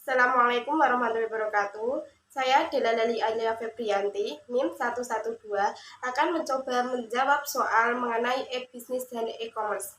Assalamualaikum warahmatullahi wabarakatuh. Saya Delalali Alia Febrianti, NIM 112, akan mencoba menjawab soal mengenai e-bisnis dan e-commerce.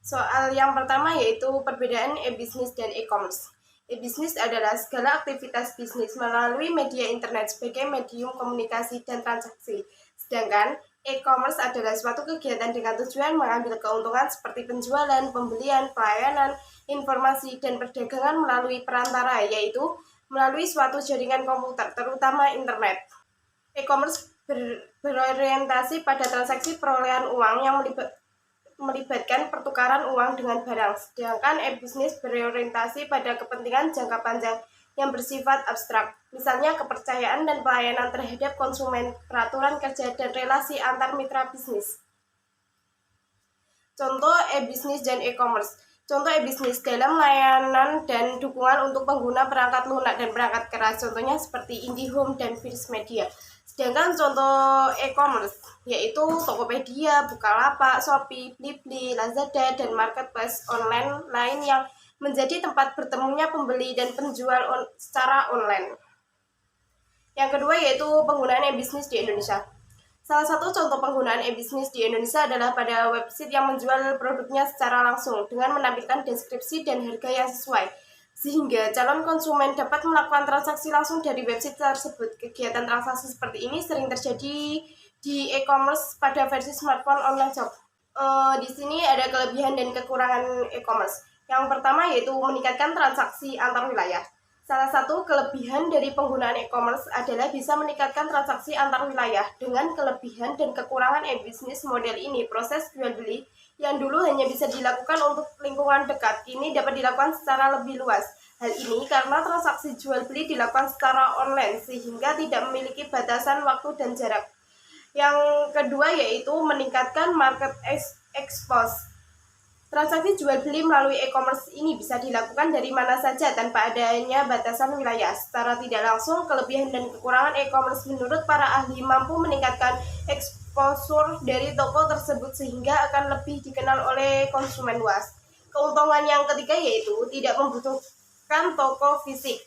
Soal yang pertama yaitu perbedaan e-bisnis dan e-commerce. E-bisnis adalah segala aktivitas bisnis melalui media internet sebagai medium komunikasi dan transaksi. Sedangkan e-commerce adalah suatu kegiatan dengan tujuan mengambil keuntungan seperti penjualan, pembelian, pelayanan, informasi, dan perdagangan melalui perantara, yaitu melalui suatu jaringan komputer, terutama internet. E-commerce berorientasi pada transaksi perolehan uang yang melibatkan pertukaran uang dengan barang, sedangkan e-bisnis berorientasi pada kepentingan jangka panjang yang bersifat abstrak, misalnya kepercayaan dan pelayanan terhadap konsumen, peraturan kerja, dan relasi antar mitra bisnis. Contoh e-bisnis dan e-commerce. Contoh e-bisnis dalam layanan dan dukungan untuk pengguna perangkat lunak dan perangkat keras, contohnya seperti IndiHome dan Virs Media. Sedangkan contoh e-commerce yaitu Tokopedia, Bukalapak, Shopee, Blibli, Lazada, dan marketplace online lain yang menjadi tempat bertemunya pembeli dan penjual secara online. Yang kedua yaitu penggunaan e-bisnis di Indonesia. Salah satu contoh penggunaan e-bisnis di Indonesia adalah pada website yang menjual produknya secara langsung dengan menampilkan deskripsi dan harga yang sesuai, sehingga calon konsumen dapat melakukan transaksi langsung dari website tersebut. Kegiatan transaksi seperti ini sering terjadi di e-commerce pada versi smartphone online shop. Di sini ada kelebihan dan kekurangan e-commerce. Yang pertama yaitu meningkatkan transaksi antar wilayah. Salah satu kelebihan dari penggunaan e-commerce adalah bisa meningkatkan transaksi antar wilayah. Dengan kelebihan dan kekurangan e-bisnis model ini, proses jual beli yang dulu hanya bisa dilakukan untuk lingkungan dekat, kini dapat dilakukan secara lebih luas. Hal ini karena transaksi jual beli dilakukan secara online, sehingga tidak memiliki batasan waktu dan jarak. Yang kedua yaitu meningkatkan market expose. Transaksi jual beli melalui e-commerce ini bisa dilakukan dari mana saja tanpa adanya batasan wilayah. Secara tidak langsung, kelebihan dan kekurangan e-commerce menurut para ahli mampu meningkatkan exposure dari toko tersebut sehingga akan lebih dikenal oleh konsumen luas. Keuntungan yang ketiga yaitu tidak membutuhkan toko fisik.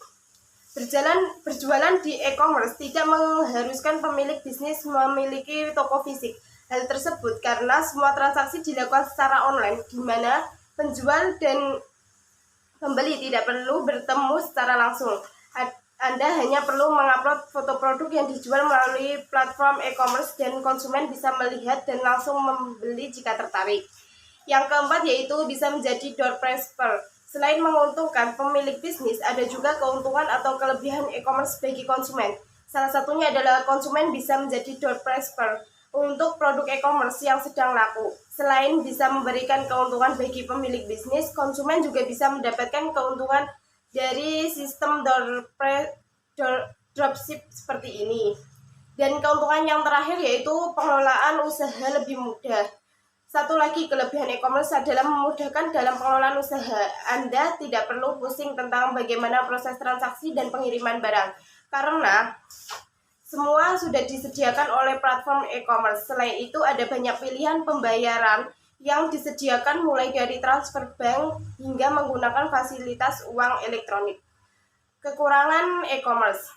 Berjualan di e-commerce tidak mengharuskan pemilik bisnis memiliki toko fisik. Hal tersebut karena semua transaksi dilakukan secara online, di mana penjual dan pembeli tidak perlu bertemu secara langsung. Anda hanya perlu mengupload foto produk yang dijual melalui platform e-commerce dan konsumen bisa melihat dan langsung membeli jika tertarik. Yang keempat yaitu bisa menjadi door presser. Selain menguntungkan pemilik bisnis, ada juga keuntungan atau kelebihan e-commerce bagi konsumen. Salah satunya adalah konsumen bisa menjadi door presser untuk produk e-commerce yang sedang laku. Selain bisa memberikan keuntungan bagi pemilik bisnis, konsumen juga bisa mendapatkan keuntungan dari sistem dropship seperti ini. Dan keuntungan yang terakhir yaitu pengelolaan usaha lebih mudah. Satu lagi kelebihan e-commerce adalah memudahkan dalam pengelolaan usaha. Anda tidak perlu pusing tentang bagaimana proses transaksi dan pengiriman barang, karena semua sudah disediakan oleh platform e-commerce. Selain itu, ada banyak pilihan pembayaran yang disediakan mulai dari transfer bank hingga menggunakan fasilitas uang elektronik. Kekurangan e-commerce.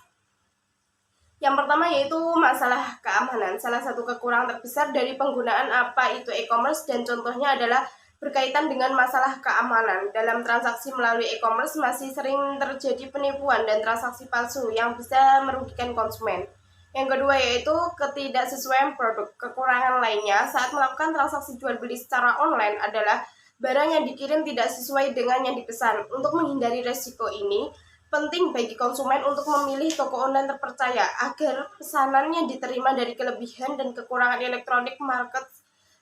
Yang pertama yaitu masalah keamanan. Salah satu kekurangan terbesar dari penggunaan apa itu e-commerce dan contohnya adalah berkaitan dengan masalah keamanan. Dalam transaksi melalui e-commerce masih sering terjadi penipuan dan transaksi palsu yang bisa merugikan konsumen. Yang kedua yaitu ketidaksesuaian produk. Kekurangan lainnya saat melakukan transaksi jual beli secara online adalah barang yang dikirim tidak sesuai dengan yang dipesan. Untuk menghindari resiko ini, penting bagi konsumen untuk memilih toko online terpercaya agar pesanannya diterima dari kelebihan dan kekurangan elektronik market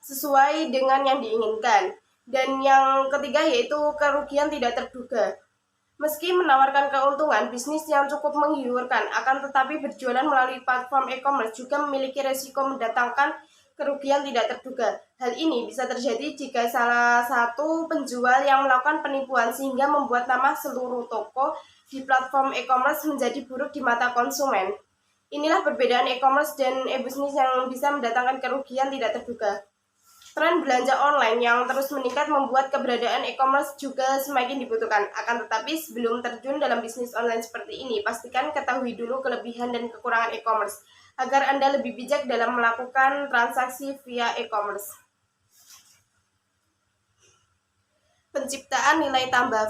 sesuai dengan yang diinginkan. Dan yang ketiga yaitu kerugian tidak terduga. Meski menawarkan keuntungan, bisnis yang cukup menggiurkan, akan tetapi berjualan melalui platform e-commerce juga memiliki resiko mendatangkan kerugian tidak terduga. Hal ini bisa terjadi jika salah satu penjual yang melakukan penipuan sehingga membuat nama seluruh toko di platform e-commerce menjadi buruk di mata konsumen. Inilah perbedaan e-commerce dan e-bisnis yang bisa mendatangkan kerugian tidak terduga. Tren belanja online yang terus meningkat membuat keberadaan e-commerce juga semakin dibutuhkan. Akan tetapi sebelum terjun dalam bisnis online seperti ini, pastikan ketahui dulu kelebihan dan kekurangan e-commerce agar Anda lebih bijak dalam melakukan transaksi via e-commerce. Penciptaan nilai tambah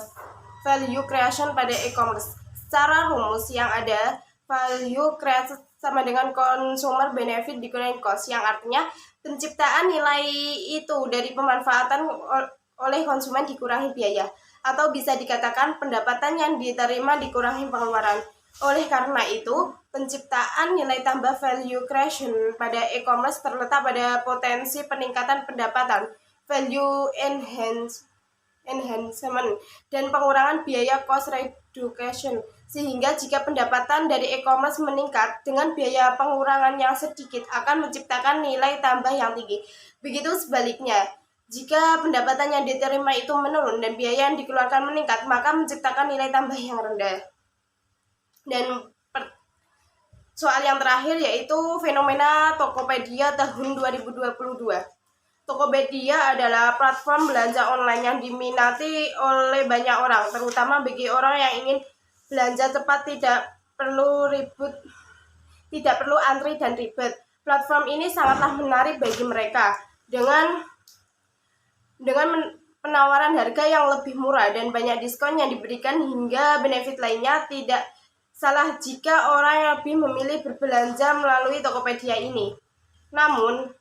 value creation pada e-commerce. Secara rumus yang ada, value creation sama dengan consumer benefit dikurangi cost, yang artinya penciptaan nilai itu dari pemanfaatan oleh konsumen dikurangi biaya, atau bisa dikatakan pendapatan yang diterima dikurangi pengeluaran. Oleh karena itu, penciptaan nilai tambah value creation pada e-commerce terletak pada potensi peningkatan pendapatan, value enhancement, dan pengurangan biaya cost reduction. Sehingga jika pendapatan dari e-commerce meningkat dengan biaya pengurangan yang sedikit akan menciptakan nilai tambah yang tinggi. Begitu sebaliknya, jika pendapatan yang diterima itu menurun dan biaya yang dikeluarkan meningkat, maka menciptakan nilai tambah yang rendah. Dan soal yang terakhir yaitu fenomena Tokopedia tahun 2022. Tokopedia adalah platform belanja online yang diminati oleh banyak orang, terutama bagi orang yang ingin belanja cepat, tidak perlu antri dan ribet. Platform ini sangatlah menarik bagi mereka dengan penawaran harga yang lebih murah dan banyak diskon yang diberikan hingga benefit lainnya. Tidak salah jika orang lebih memilih berbelanja melalui Tokopedia ini. Namun,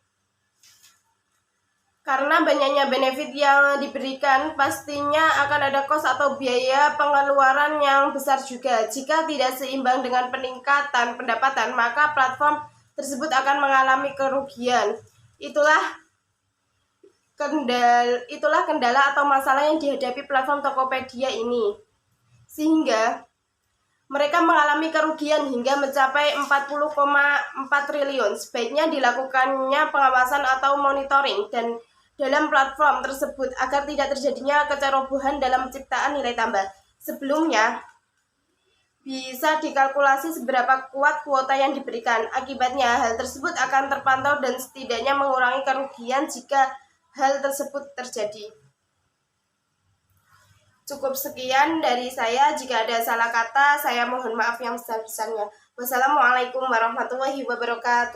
karena banyaknya benefit yang diberikan, pastinya akan ada kos atau biaya pengeluaran yang besar juga. Jika tidak seimbang dengan peningkatan pendapatan, maka platform tersebut akan mengalami kerugian. Itulah kendala atau masalah yang dihadapi platform Tokopedia ini. Sehingga mereka mengalami kerugian hingga mencapai 40,4 triliun. Sebaiknya dilakukannya pengawasan atau monitoring dan dalam platform tersebut agar tidak terjadinya kecerobohan dalam penciptaan nilai tambah. Sebelumnya, bisa dikalkulasi seberapa kuat kuota yang diberikan. Akibatnya, hal tersebut akan terpantau dan setidaknya mengurangi kerugian jika hal tersebut terjadi. Cukup sekian dari saya. Jika ada salah kata, saya mohon maaf yang besar-besarnya. Wassalamualaikum warahmatullahi wabarakatuh.